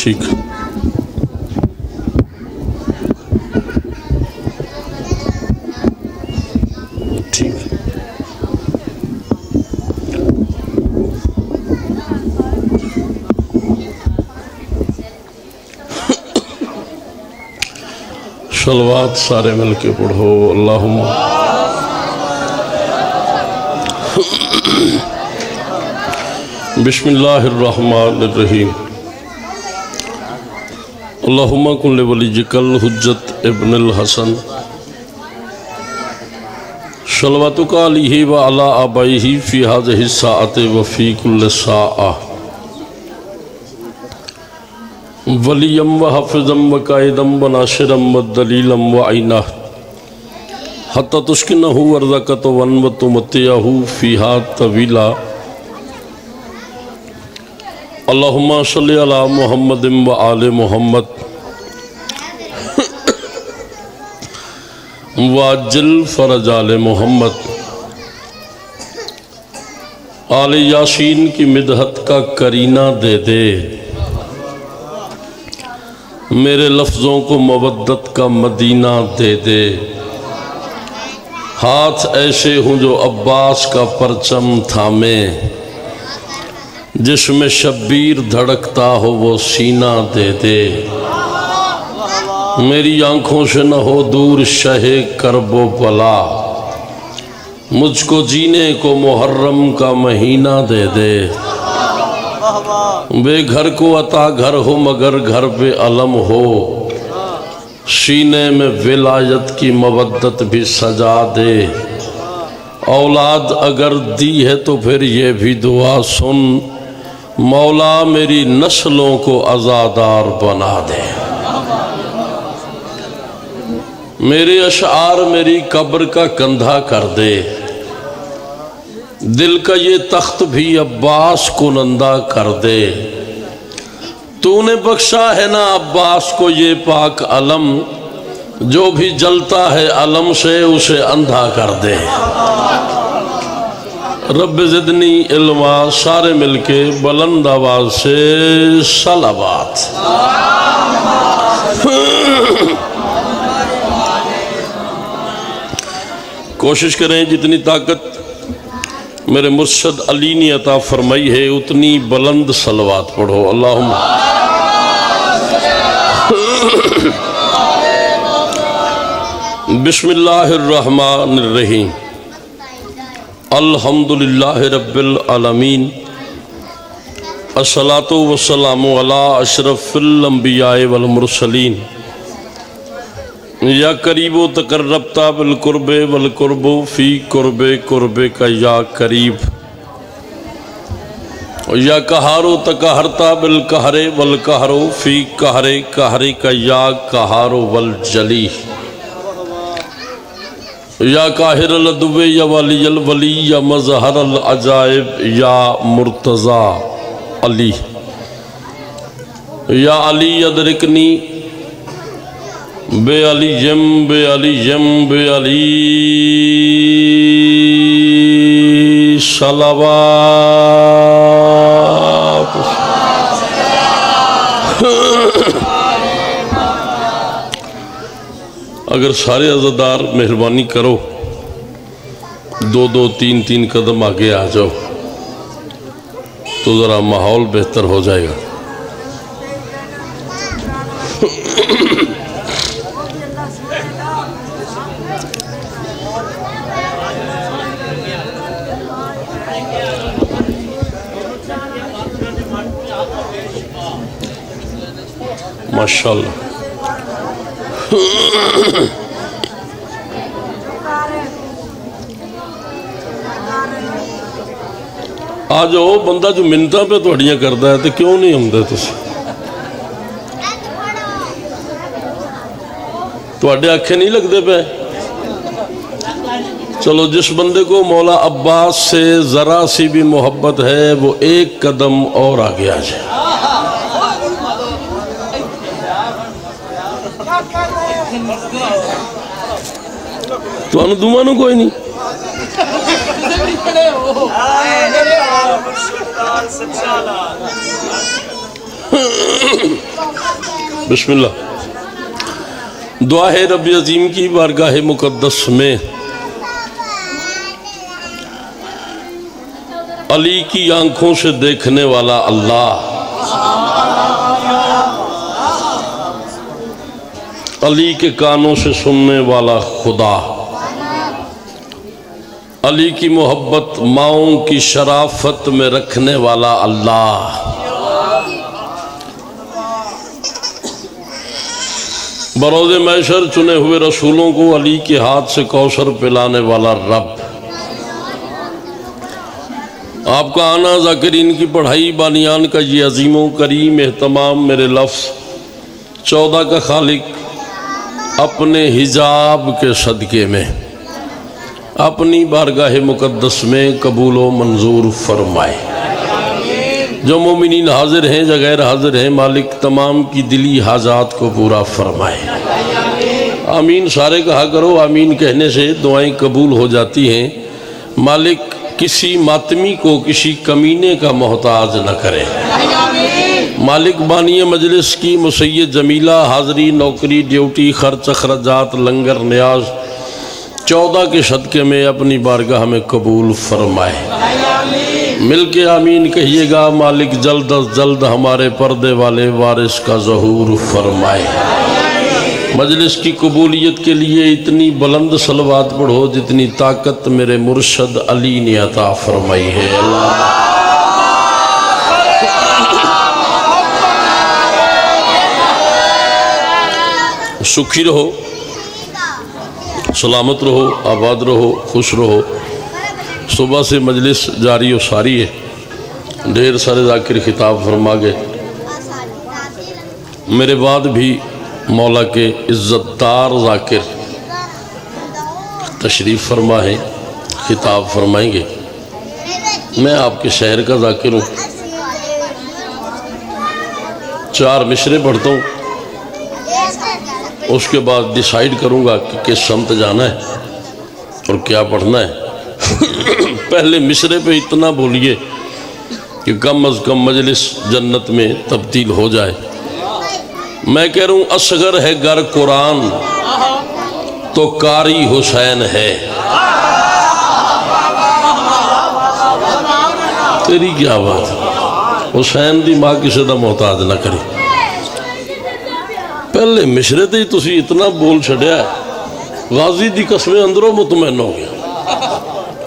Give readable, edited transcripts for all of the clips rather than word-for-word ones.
ٹھیک ٹھیک صلوات سارے مل کے پڑھو اللہم بسم اللہ الرحمن الرحیم اللہم کن لولیجک الحجت ابن الحسن صلواتک علیہ وعلا آبائیہ فی هذه الساعة وفی کل ساعة ولیم و حفظم و قائدم و ناشرم و دلیلم و عینہ حتی تشکنہ ورزقت ون و تمتیہ فیہا طویلہ اللہم صلی علی محمد و آل محمد واجل فرج آل محمد آل یاسین کی مدحت کا کرینہ دے دے میرے لفظوں کو مودت کا مدینہ دے دے ہاتھ ایسے ہوں جو عباس کا پرچم تھامے جس میں شبیر دھڑکتا ہو وہ سینہ دے دے میری آنکھوں سے نہ ہو دور شہ کرب و بلا مجھ کو جینے کو محرم کا مہینہ دے دے بے گھر کو عطا گھر ہو مگر گھر پہ علم ہو سینے میں ولایت کی مودت بھی سجا دے اولاد اگر دی ہے تو پھر یہ بھی دعا سن مولا میری نسلوں کو عزادار بنا دے میرے اشعار میری قبر کا کندھا کر دے دل کا یہ تخت بھی عباس کو نندہ کر دے تو نے بخشا ہے نا عباس کو یہ پاک علم جو بھی جلتا ہے علم سے اسے اندھا کر دے رب زدنی علما سارے مل کے بلند آواز سے صلوات کوشش کریں جتنی طاقت میرے مرشد علی نے عطا فرمائی ہے اتنی بلند صلوات پڑھو اللہم بسم اللہ الرحمن الرحیم الحمدللہ رب العالمین الصلاة والسلام علی اشرف الانبیاء والمرسلین یا قریب و تقربتا بالقرب والقرب فی قرب قرب کا یا قریب یا قہار و تقہرتا بالقہر والقہر فی قہر قہر کا یا قہار والجلی یا قاہر العدو یا ولی الولی یا مظہر العجائب یا مرتضی علی یا علی ادرکنی بے علی یم بے علی یم بے علی صلوات اگر سارے عزادار مہربانی کرو دو دو تین تین قدم آگے آ جاؤ تو ذرا ماحول بہتر ہو جائے گا ماشاءاللہ آ جاؤ بندہ جو منتاں پہ توڑیاں کرتا ہے تو کیوں نہیں ہم دے توڑے آنکھیں نہیں لگ دے پہ چلو جس بندے کو مولا عباس سے ذرا سی بھی محبت ہے وہ ایک قدم اور آگے آ جائے تو انہوں دومانوں کوئی نہیں بسم اللہ. دعا ہے رب عظیم کی بارگاہ مقدس میں علی کی آنکھوں سے دیکھنے والا اللہ، علی کے کانوں سے سننے والا خدا، علی کی محبت ماؤں کی شرافت میں رکھنے والا اللہ، بروز محشر چنے ہوئے رسولوں کو علی کے ہاتھ سے کوثر پلانے والا رب، آپ کا آنا ذاکرین کی پڑھائی بانیان کا یہ عظیم و کریم اہتمام میرے لفظ 14 کا خالق اپنے حجاب کے صدقے میں اپنی بارگاہ مقدس میں قبول و منظور فرمائے. جو مومنین حاضر ہیں یا غیر حاضر ہیں، مالک تمام کی دلی حاجات کو پورا فرمائے. آمین سارے کہا کرو. آمین کہنے سے دعائیں قبول ہو جاتی ہیں. مالک کسی ماتمی کو کسی کمینے کا محتاج نہ کرے. مالک بانی مجلس کی مسید جمیلہ حاضری، نوکری، ڈیوٹی، خرچ، اخراجات، لنگر، نیاز 14 کے صدقے میں اپنی بارگاہ میں قبول فرمائے. مل کے آمین کہیے گا. مالک جلد از جلد ہمارے پردے والے وارث کا ظہور فرمائے. مجلس کی قبولیت کے لیے اتنی بلند صلوات پڑھو جتنی طاقت میرے مرشد علی نے عطا فرمائی ہے. سکھی رہو، سلامت رہو، آباد رہو، خوش رہو. صبح سے مجلس جاری و ساری ہے. ڈھیر سارے ذاکر خطاب فرما گئے. میرے بعد بھی مولا کے عزت دار ذاکر تشریف فرما ہے، خطاب فرمائیں گے. میں آپ کے شہر کا ذاکر ہوں. 4 مشرے پڑھتا ہوں، اس کے بعد ڈیسائیڈ کروں گا کہ کس سمت جانا ہے اور کیا پڑھنا ہے. پہلے مشرے پہ اتنا بولیے کہ کم از کم مجلس جنت میں تبدیل ہو جائے. میں کہہ رہا ہوں اصغر ہے گر قرآن تو قاری حسین ہے. تیری کیا بات ہے؟ حسین دی ماں کسی دا محتاج نہ کری. پہلے مشرے تے ہی تسی اتنا بول چھڑیا ہے. غازی دی قسمیں اندروں مطمئن ہو گیا.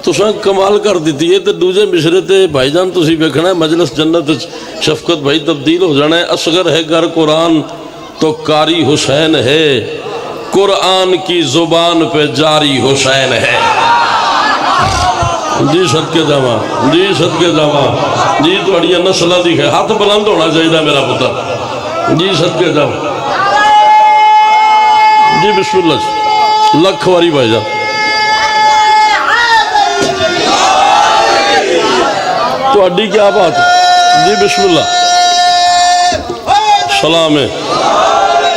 تساں کمال کر دیتی ہے. تو دوجے مشرے تے بھائی جان تسی بیکھنا ہے مجلس جنت شفقت بھائی تبدیل ہو جانا ہے. اصغر ہے گر قرآن تو قاری حسین ہے، قرآن کی زبان پہ جاری حسین ہے. جی صدقے جاواں، جی صدقے جاواں. جی تہاڈیاں نسلاں دی ہے. ہاتھ بلند ہونا چاہیے میرا پتر. جی صدقے جاواں. جی بسم اللہ. لکھ واری بھائی جان. تہاڈی کیا بات ہے؟ جی بسم اللہ. سلام ہے.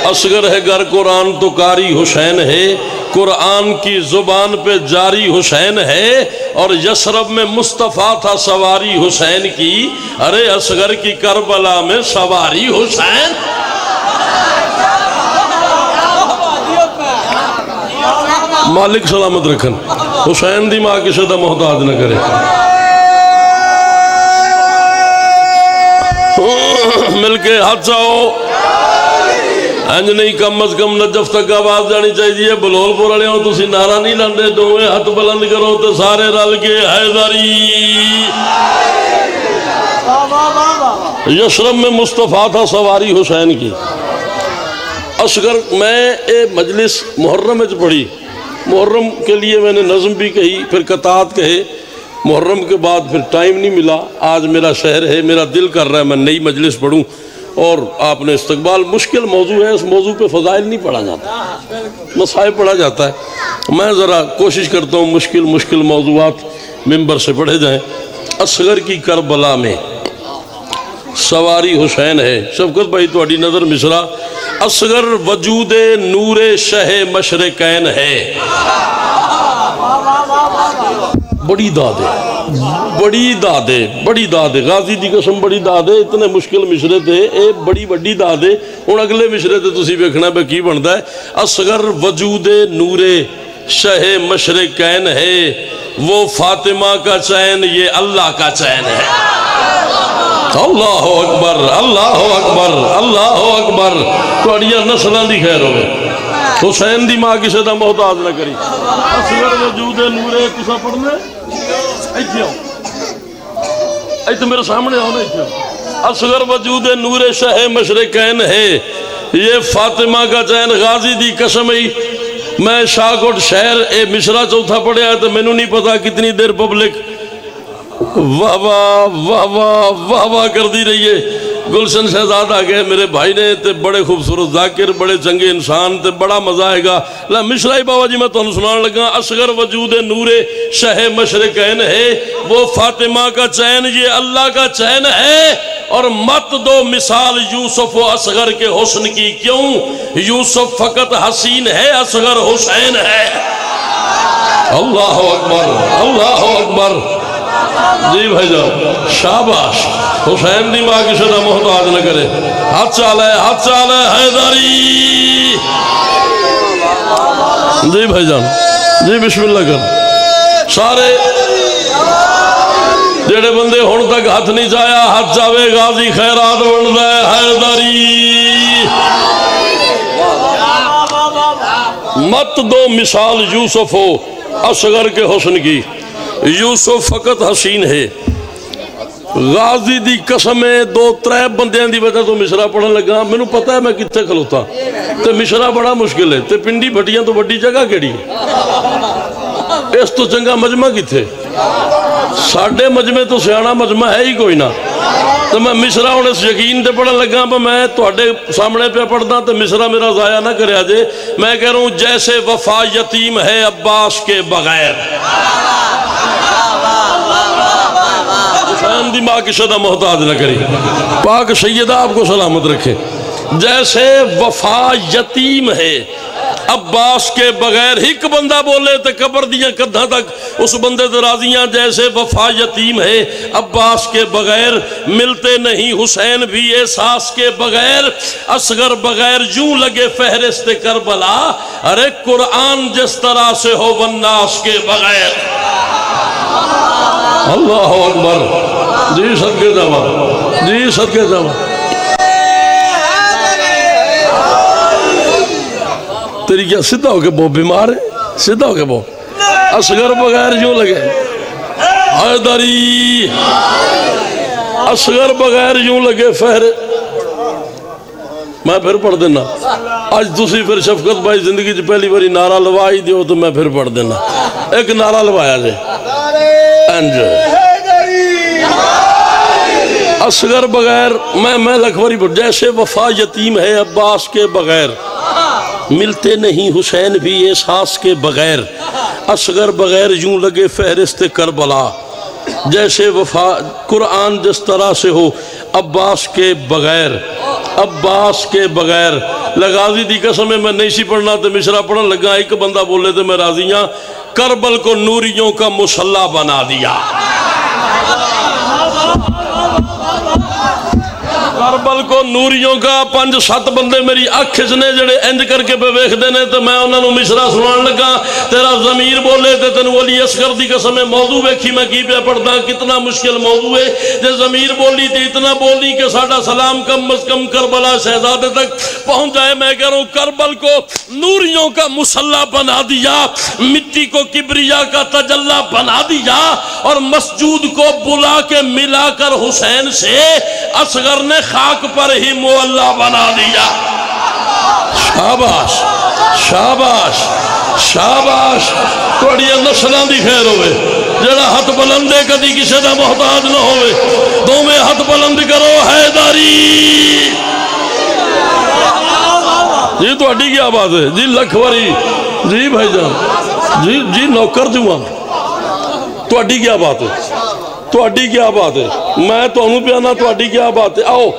اصغر ہے گر قرآن تو قاری حسین ہے، قرآن کی زبان پہ جاری حسین ہے. اور یثرب میں مصطفیٰ تھا سواری حسین کی. ارے اصغر کی کربلا میں سواری حسین. مالک سلامت رکھن. حسین دی ماں کسی دا محتاج نہ کرے. مل کے ہاتھ چاہو. انج نہیں کم از کم نجف تک آواز جانی چاہیے. بلول پور والے ہو تسی نعرہ نہیں لاندے. دوویں ہاتھ بلند کرو تو سارے رل کے حیدری. یثرب میں مصطفیٰ تھا سواری حسین کی. اصغر میں مجلس محرم میں پڑھی. محرم کے لیے میں نے نظم بھی کہی، پھر قطعات کہے. محرم کے بعد پھر ٹائم نہیں ملا. آج میرا شہر ہے، میرا دل کر رہا ہے میں نئی مجلس پڑھوں. اور آپ نے استقبال مشکل موضوع ہے. اس موضوع پہ فضائل نہیں پڑھا جاتا، مصائب پڑھا جاتا ہے. میں ذرا کوشش کرتا ہوں مشکل موضوعات ممبر سے پڑھے جائیں. اصغر کی کربلا میں سواری حسین ہے. شفقت بھائی تہاڈی نظر مصرا. اصغر وجود نور شہ مشرقین ہے. بڑی داد ہے، بڑی داد ہے غازی دی قسم بڑی داد ہے. اتنے مشکل مشرے تھے اے بڑی وڈی داد ہے. ہن اگلے مشرے تے تسی ویکھنا پہ کی بندا ہے. اصغر وجود نور شہ مشرقین ہے وہ فاطمہ کا چین یہ اللہ کا چین ہے. اللہ اکبر اللہ اکبر اللہ اکبر. تہاڈیاں نسلاں دی خیر ہوے. حسین دی ماں کسے دا محتاج نہ کری. اصغر وجود نور تسا پڑھنا ایتھے آؤ ایتھے میرے سامنے آؤ نا ایتھے آؤ. اصغر وجود نور شہ مشرقین ہے یہ فاطمہ کا چین. غازی دی قسم ہی میں شاہکوٹ شہر اے مشرا چوتھا پڑھیا ہے تو میں نو نہیں پتا کتنی دیر پبلک واہ واہ واہ واہ واہ واہ کر دی رہی ہے. گلشن شہزاد آگئے میرے بھائی نے تے بڑے خوبصورت ذاکر بڑے چنگے انسان تے بڑا مزہ آئے گا. مشرائی بابا جی میں تو سنان لگا. اصغر وجود نور شہ مشرقین ہے وہ فاطمہ کا چین یہ اللہ کا چین ہے. اور مت دو مثال یوسف و اصغر کے حسن کی کیوں یوسف فقط حسین ہے اصغر حسین ہے. اللہ اکبر اللہ اکبر. جی بھائی جان شاباش. حسین دی ماں کسی دا محتاج نہ کرے. ہاتھ چال ہے حیدری. جی بھائی جان جی بسم اللہ کر. سارے جڑے بندے ہن تک ہاتھ نہیں چایا ہاتھ چاوے غازی خیرات بندا ہے حیدری. مت دو مثال یوسف ہو اصغر کے حسن کی یوسف فقط حسین ہے. غازی دی قسم ہے دو ترے بندیاں دی وجہ تو مشرا پڑھن لگا. مینوں پتہ ہے میں کتنے کھلوتا تے مشرا بڑا مشکل ہے تے پنڈی بھٹیاں تو بڑی جگہ کیڑی ہے اس تو چنگا مجمع کتھے. ساڈے مجمع تو سیانا مجمع ہے ہی کوئی نہ. تو میں مشرا ہوں اس یقین تے پڑھن لگا پہ میں تواڈے سامنے پہ پڑھدا تے مشرا میرا ضائع نہ کریا جے. میں کہہ رہا ہوں جیسے وفا یتیم ہے عباس کے بغیر. حسین دی ماں کسی دا محتاج نہ کری. پاک سیدہ آپ کو سلامت رکھے. جیسے وفا یتیم ہے عباس کے بغیر. ایک بندہ بولے تو قبر دیاں کدھا تک اس بندے تے راضیاں. جیسے وفا یتیم ہے عباس کے بغیر ملتے نہیں حسین بھی احساس کے بغیر. اصغر بغیر یوں لگے فہرست کربلا. ارے قرآن جس طرح سے ہو والناس کے بغیر. اللہ اکبر. جی صدقے جاواں جی صدقے جاواں. تیری کیا سیدھا ہو کے بہت بیمار ہے سیدھا ہو کے بہت. اصغر بغیر یوں لگے حیدری. اصغر بغیر یوں لگے فہر. میں پھر پڑھ دینا. آج تسی پھر شفقت بھائی زندگی چ پہلی باری نعرہ لوائی دیو تو میں پھر پڑھ دینا. ایک نعرہ لوایا جائے اصغر بغیر میں لکھوری پڑھ. جیسے وفا یتیم ہے عباس کے بغیر ملتے نہیں حسین بھی احساس کے بغیر. اصغر بغیر یوں لگے فہرست کربلا. جیسے وفا قرآن جس طرح سے ہو عباس کے بغیر. عباس کے بغیر. غازی دی قسم ہے میں نہیں سی پڑھنا تو مشرا پڑھن لگا. ایک بندہ بولے تو میں راضی ہاں. کربل کو نوریوں کا مسلح بنا دیا. کربل کو نوریوں کا 5-7 بندے میری اکھ نے جڑے انج کر کے پہ ویکھ دینے تو میں انہوں نے مشرا سنان لگا. تیرا ضمیر بولے تے تینوں علی اصغر دی قسم موضوع ویکھی میں کی پہ پڑھدا. کتنا مشکل موضوع ہے. جے ضمیر بولی تے اتنا بولی کہ ساڈا سلام کم از کم کربلا شہزادے تک پہنچ جائے. میں کہہ رہا ہوں کربل کو نوریوں کا مسلح بنا دیا. مٹی کو کبریا کا تجلی بنا دیا. اور مسجود کو بلا کے ملا کر حسین سے اصغر نے خاک پر ہی معلّہ بنا دیا. شاباش شاباش شاباش. تھوڑی نسلاں دی خیر ہوئے. جڑا ہاتھ بلندے کدی کسی دا محتاج نہ ہوئے. دو میں ہاتھ بلند کرو حیدری. جی تھوڑی کیا بات ہے جی لکھوری. جی بھائی جان جی نوکر جواں. تھوڑی کیا بات ہے تھوڑی کیا بات ہے. میں تو انہوں پیانا تھوڑی کیا بات ہے. آؤ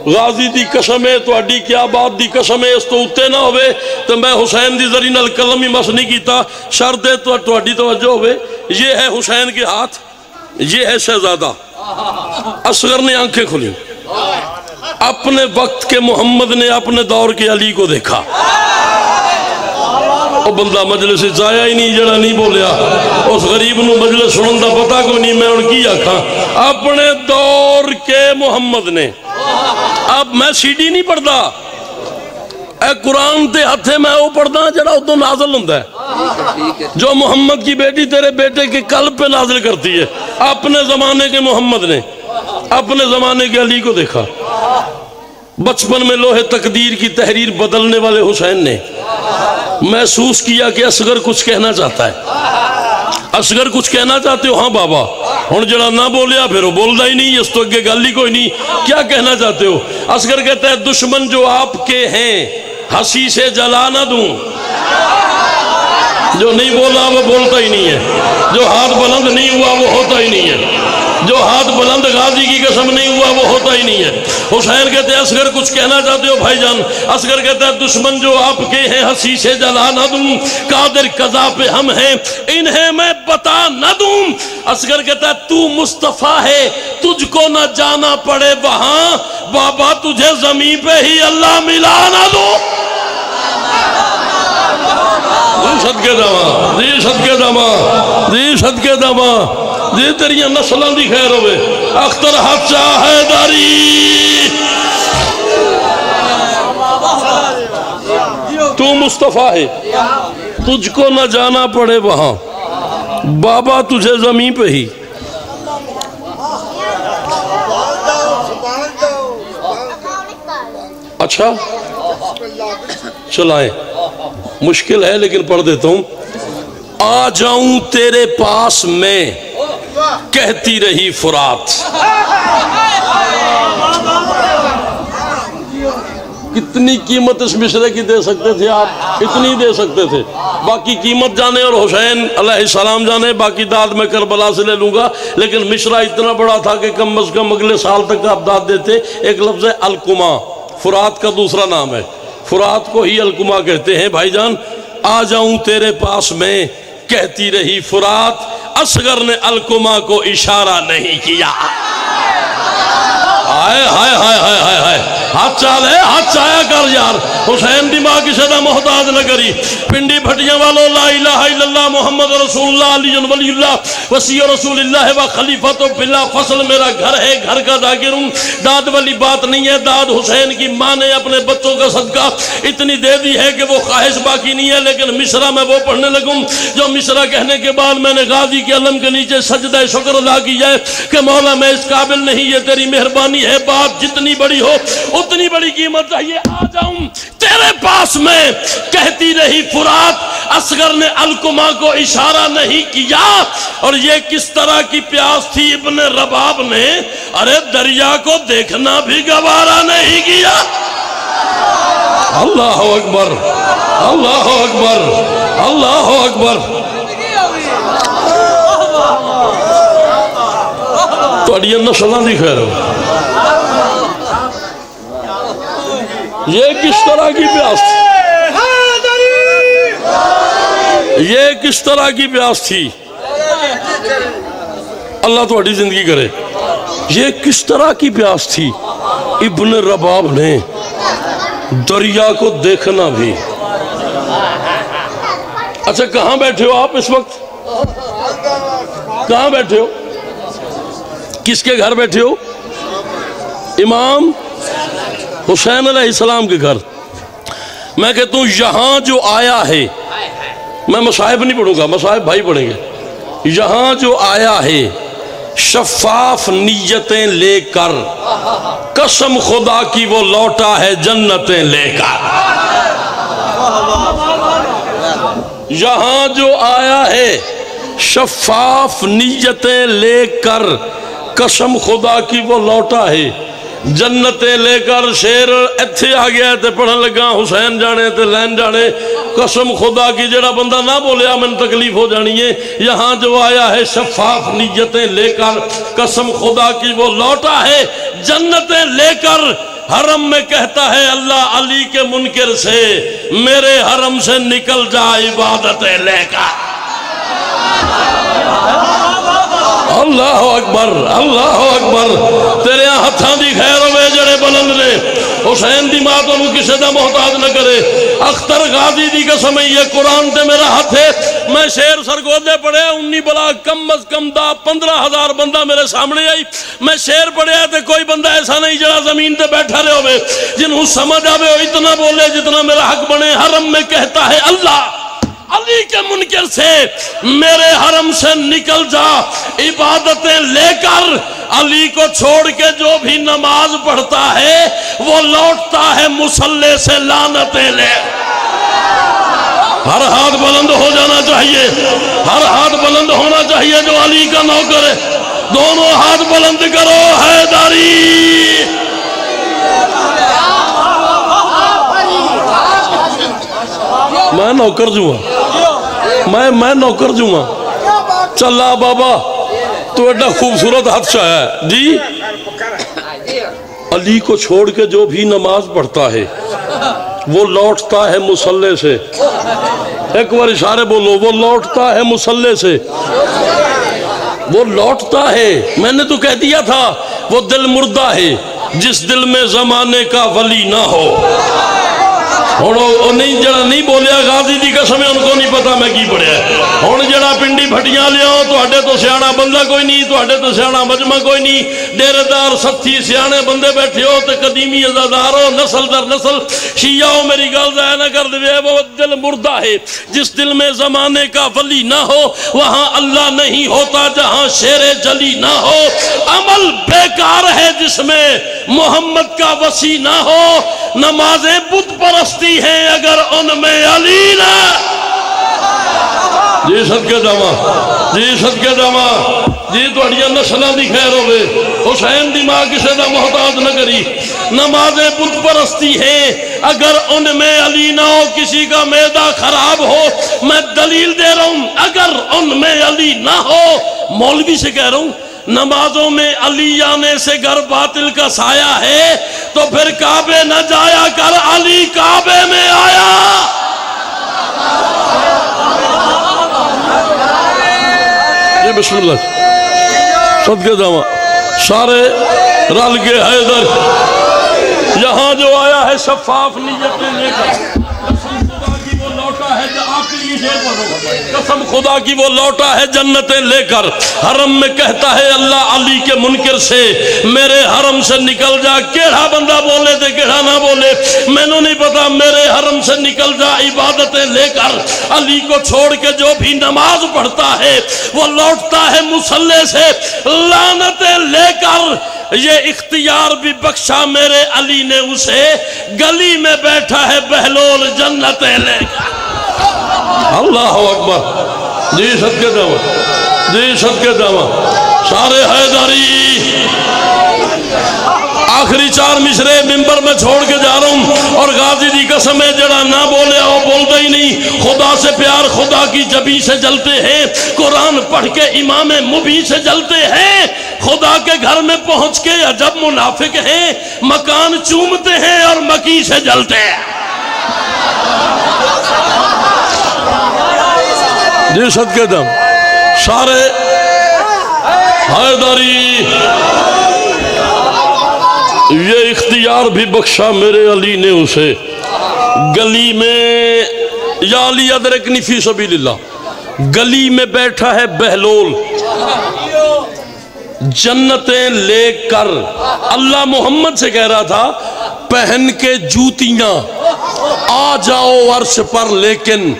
غازی دی قسم ہے تھوڑی کیا بات دی قسم ہے. اس تو اتے نہ ہوئے تو میں حسین دی ذریعہ قلم ہی مس نہیں کیتا. شرط ہے تھوڑی توجہ ہوئے. یہ ہے حسین کے ہاتھ یہ ہے شہزادہ۔ اصغر نے آنکھیں کھلی، اپنے وقت کے محمد نے اپنے دور کے علی کو دیکھا۔ وہ بندہ مجلس آیا ہی نہیں جڑا نہیں بولیا، اس غریب نو مجلس سنن دا پتہ کوئی نہیں، میں ان کی آکھاں اپنے دور کے محمد نے۔ اب میں سی ڈی نہیں پڑھدا، اے قرآن تے ہتھے میں وہ پڑھدا جڑا ادو نازل ہوندا ہے، جو محمد کی بیٹی تیرے بیٹے کے قلب پہ نازل کرتی ہے۔ اپنے زمانے کے محمد نے اپنے زمانے کے علی کو دیکھا۔ بچپن میں لوہے تقدیر کی تحریر بدلنے والے حسین نے محسوس کیا کہ اصغر کچھ کہنا چاہتا ہے۔ اصغر کچھ کہنا چاہتے ہو؟ ہاں بابا۔ ہن جڑا نہ بولیا پھر وہ بولدا ہی نہیں، اس تو اگے گل ہی کوئی نہیں، کیا کہنا چاہتے ہو؟ اصغر کہتا ہے دشمن جو آپ کے ہیں ہنسی سے جلا نہ دوں۔ جو نہیں بولا وہ بولتا ہی نہیں ہے، جو ہاتھ بلند نہیں ہوا وہ ہوتا ہی نہیں ہے، جو ہاتھ بلند غازی کی قسم نہیں ہوا وہ ہوتا ہی نہیں ہے۔ حسین کہتے ہیں اصغر کچھ کہنا چاہتے ہو بھائی جان؟ اصغر کہتا ہے دشمن جو آپ کے ہیں ہنسی سے جلا نہ دوں، قادر قضا پہ ہم ہیں انہیں میں بتا نہ دوں۔ اصغر کہتا ہے تو مصطفیٰ ہے تجھ کو نہ جانا پڑے وہاں، بابا تجھے زمین پہ ہی اللہ ملا نہ دوں۔ صدقے داما جی، صدقے داما جی، صدقے داما جی، تیریاں نسلاں دی خیر ہوئے۔ اختر حچا حیدری تو مصطفیٰ ہے تجھ کو نہ جانا پڑے وہاں، بابا تجھے زمین پہ ہی۔ اچھا چلائیں، مشکل ہے لیکن پڑھ دیتا ہوں۔ آ جاؤں تیرے پاس میں کہتی رہی فرات۔ کتنی قیمت اس مشرے کی دے سکتے تھے آپ؟ اتنی دے سکتے تھے، باقی قیمت جانے اور حسین علیہ السلام جانے، باقی داد میں کربلا سے لے لوں گا۔ لیکن مشرا اتنا بڑا تھا کہ کم از کم اگلے سال تک آپ داد دیتے۔ ایک لفظ ہے القما، فرات کا دوسرا نام ہے، فرات کو ہی القما کہتے ہیں۔ بھائی جان آ جاؤں تیرے پاس میں کہتی رہی فرات، اصغر نے القما کو اشارہ نہیں کیا۔ ہائے ہائے ہائے ہائے ہائے ہائے، ہاتھ چال ہے، ہاتھ چایا کر یار۔ حسین دماغ کسی دا محتاج نہ کری۔ پنڈی بھٹیاں والو لا الہ الا اللہ محمد رسول اللہ علی ولی اللہ وصی رسول اللہ و خلیفۃ بلا فصل، میرا گھر ہے، گھر کا ذاکر ہوں۔ داد والی بات نہیں ہے، داد حسین کی ماں نے اپنے بچوں کا صدقہ اتنی دے دی ہے کہ وہ خواہش باقی نہیں ہے۔ لیکن مصرع میں وہ پڑھنے لگوں جو مصرع کہنے کے بعد میں نے غازی کے علم کے نیچے سجدہ شکر ادا کیا ہے کہ مولا میں اس قابل نہیں، یہ تیری مہربانی ہے، بات جتنی بڑی ہو اتنی بڑی قیمت چاہیے۔ آ جاؤں تیرے پاس میں کہتی رہی فرات، اصغر نے القما کو اشارہ نہیں کیا۔ اور یہ کس طرح کی پیاس تھی ابن رباب نے، ارے دریا کو دیکھنا بھی گوارا نہیں کیا۔ اللہ اکبر، اللہ اکبر، اللہ اکبر۔ تھوڑی نسلاں دی خیر ہو۔ یہ کس طرح کی پیاس تھی، یہ کس طرح کی پیاس تھی، اللہ تھوڑی زندگی کرے۔ یہ کس طرح کی پیاس تھی ابن رباب نے دریا کو دیکھنا بھی۔ اچھا کہاں بیٹھے ہو آپ اس وقت؟ کہاں بیٹھے ہو؟ کس کے گھر بیٹھے ہو؟ امام حسین علیہ السلام کے گھر۔ میں کہتا ہوں یہاں جو آیا ہے، میں مصاحب نہیں پڑھوں گا، مصاحب بھائی پڑھیں گے۔ یہاں جو آیا ہے شفاف نیتیں لے کر، قسم خدا کی وہ لوٹا ہے جنتیں لے کر۔ یہاں جو آیا ہے شفاف نیتیں لے کر، قسم خدا کی وہ لوٹا ہے جنتیں لے کر۔ شیر ایتھے آ گیا تے پڑھن لگا حسین جانے تے لین جانے، قسم خدا کی جڑا بندہ نہ بولیا من تکلیف ہو جانی ہے۔ یہاں جو آیا ہے شفاف نیتیں لے کر، قسم خدا کی وہ لوٹا ہے جنتیں لے کر۔ حرم میں کہتا ہے اللہ علی کے منکر سے، میرے حرم سے نکل جا عبادتیں لے کر۔ اللہ اکبر اللہ اکبر تیرے ہتھاں دی خیر ہوے جڑے بلند نے حسین دی ماں تو کسے دا محتاج نہ کرے اختر غازی دی قسم یہ قرآن تے میرا ہاتھ ہے میں شیر سرگودے پڑھے 19 بلا کم از کم 15,000 بندہ میرے سامنے آئی میں شیر پڑھے تے کوئی بندہ ایسا نہیں جڑا زمین تے بیٹھا رہے ہوئے جنہوں سمجھ آوے وہ اتنا بولے جتنا میرا حق بنے حرم میں کہتا ہے اللہ علی کے منکر سے میرے حرم سے نکل جا عبادتیں لے کر علی کو چھوڑ کے جو بھی نماز پڑھتا ہے وہ لوٹتا ہے مصلی سے لعنتیں لے ہر ہاتھ بلند ہو جانا چاہیے ہر ہاتھ بلند ہونا چاہیے جو علی کا نوکر ہے دونوں ہاتھ بلند کرو حیدری میں نوکر جو ہوں میں نوکر جو ہوں چلا بابا تو ایڈا خوبصورت حدثہ ہے جی علی کو چھوڑ کے جو بھی نماز پڑھتا ہے وہ لوٹتا ہے مصلی سے ایک بار اشارے بولو وہ لوٹتا ہے مصلی سے وہ لوٹتا ہے میں نے تو کہہ دیا تھا وہ دل مردہ ہے جس دل میں زمانے کا ولی نہ ہو نہیں جڑا نہیں بولیا غازی دی قسم ان کو نہیں پتا میں کی پڑھیا ہن جڑا پنڈی بھٹیاں لیاؤ تواڈے تو سیاںا بندہ کوئی نہیں تواڈے تو سیاںا مجمع کوئی نہیں ڈیرے دار ساتھی سیانے بندے بیٹھے ہو تے قدیمی عزادار ہو نسل در نسل شیعہ ہو میری گل ضائع نہ کر دے وہ دل مردہ ہے جس دل میں زمانے کا ولی نہ ہو وہاں اللہ نہیں ہوتا جہاں شیر جلی نہ ہو عمل بیکار ہے جس میں محمد کا وصی نہ ہو نمازیں بت پرستی ہیں اگر ان میں علی نہ جی صدقے جاواں جی صدقے جاواں جی تہاڈیاں نسلاں دی خیر ہوے حسین دی ماں کسے دا محتاج نہ کری نمازیں بت پرستی ہیں اگر ان میں علی نہ ہو کسی کا معدہ خراب ہو میں دلیل دے رہا ہوں اگر ان میں علی نہ ہو مولوی سے کہہ رہا ہوں نمازوں میں علی آنے سے گر باطل کا سایہ ہے تو پھر کعبے نہ جایا کر علی کعبے میں آیا یہ بسم اللہ صدقے جاواں سارے رل کے حیدر یہاں جو آیا ہے شفاف نیتیں لے کر قسم خدا کی وہ لوٹا ہے جنتیں لے کر حرم میں کہتا ہے اللہ علی کے منکر سے میرے حرم سے نکل جا کیڑا بندہ بولے تے کیڑا نہ بولے میں نو نہیں پتا میرے حرم سے نکل جا عبادتیں لے کر علی کو چھوڑ کے جو بھی نماز پڑھتا ہے وہ لوٹتا ہے مصلی سے لعنتیں لے کر یہ اختیار بھی بخشا میرے علی نے اسے گلی میں بیٹھا ہے بہلول جنتیں لے کر اللہ اکبر جی صدقے جاواں جی صدقے جاواں سارے حیدری آخری 4 مصرے ممبر میں چھوڑ کے جا رہا ہوں اور غازی دی قسم ہے جڑا نہ بولے وہ بولتا ہی نہیں خدا سے پیار خدا کی جبی سے جلتے ہیں قرآن پڑھ کے امام مبی سے جلتے ہیں خدا کے گھر میں پہنچ کے عجب منافق ہیں مکان چومتے ہیں اور مکی سے جلتے ہیں جی صدقے دم سارے حیدری یہ اختیار بھی بخشا میرے علی نے اسے گلی میں یا علی ادرکنی فی سبیل اللہ گلی میں بیٹھا ہے بہلول جنتیں لے کر اللہ محمد سے کہہ رہا تھا پہن کے جوتیاں آ جاؤ عرش پر لیکن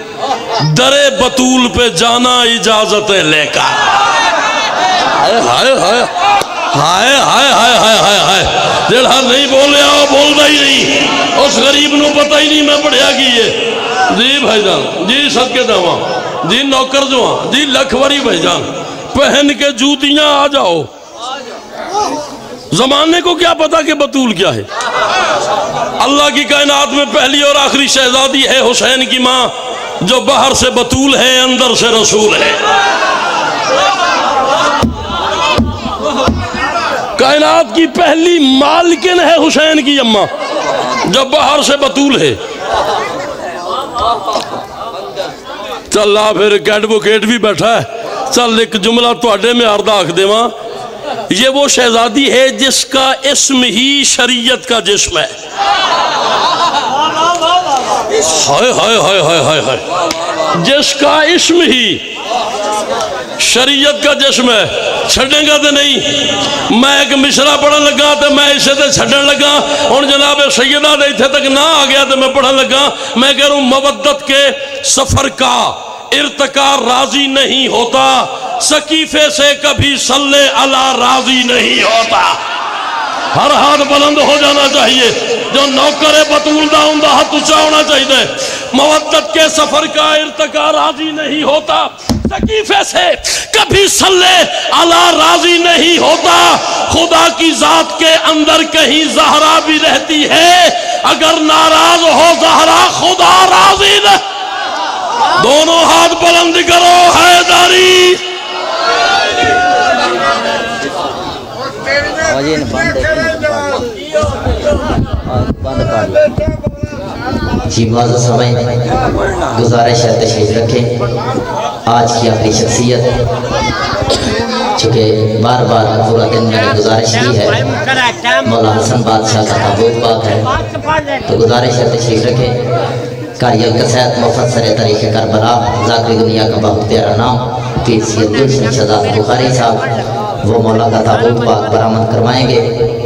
درے بطول پہ جانا اجازتیں لے کر ہائے ہائے ہائے ہائے ہائے ہائے ہائے ہائے ہائے جڑا نہیں بولے آؤ بولتا ہی نہیں اس غریب نو پتہ ہی نہیں میں پڑھیا کی ہے جی بھائی جان جی صدقے جاواں جی نوکر جو ہاں جی لکھوری بھائی جان پہن کے جوتیاں آ جاؤ زمانے کو کیا پتا کہ بطول کیا ہے اللہ کی کائنات میں پہلی اور آخری شہزادی ہے حسین کی ماں جو باہر سے بطول ہے اندر سے رسول ہے کائنات کی پہلی مالکن ہے حسین کی اماں جو باہر سے بطول ہے چل پھر ایڈوکیٹ بھی بیٹھا ہے چل ایک جملہ توڑے میں عرض آکھ دے ماں، یہ وہ شہزادی ہے جس کا اسم ہی شریعت کا جسم ہے۔ ہائے ہائے ہائے ہائے ہائے ہائے، جس کا اسم ہی شریعت کا جسم ہے۔ چھڑیں گا تو نہیں، میں ایک مشرہ پڑھن لگا تو میں اسے تے چھڑن لگا، اور جناب سیدہ دے تھے تک نہ آگیا تو میں پڑھن لگا، میں کہہ رہا ہوں مودت کے سفر کا ارتقا راضی نہیں ہوتا، سقیفے سے کبھی صلی علی راضی نہیں ہوتا۔ ہر ہاتھ بلند ہو جانا چاہیے، جو نوکر بطول دا ان دا ہاتھ اونچا ہونا چاہیے۔ مودت کے سفر کا ارتقا راضی نہیں ہوتا، سقیفے سے کبھی صلی علی راضی نہیں ہوتا۔ خدا کی ذات کے اندر کہیں زہرا بھی رہتی ہے، اگر ناراض ہو زہرا خدا راضی نہ۔ دونوں ہاتھ بلند کرو، حیداری۔ جی معزز سامعین، گزارش ہے تشریف رکھیں۔ آج کی اپنی شخصیت، چونکہ بار بار پورا دن میں نے گزارش کی ہے، مولا حسن بادشاہ کا تابوت پاک ہے، تو گزارش ہے تشریف رکھیں۔ قاری القصائد مفسر تاریخ کربلا، ذاکر دنیا کا بہت پیارا نام پیر سید گلشن شہزاد بخاری صاحب، وہ مولا کا تابوت پاک برآمد کروائیں گے۔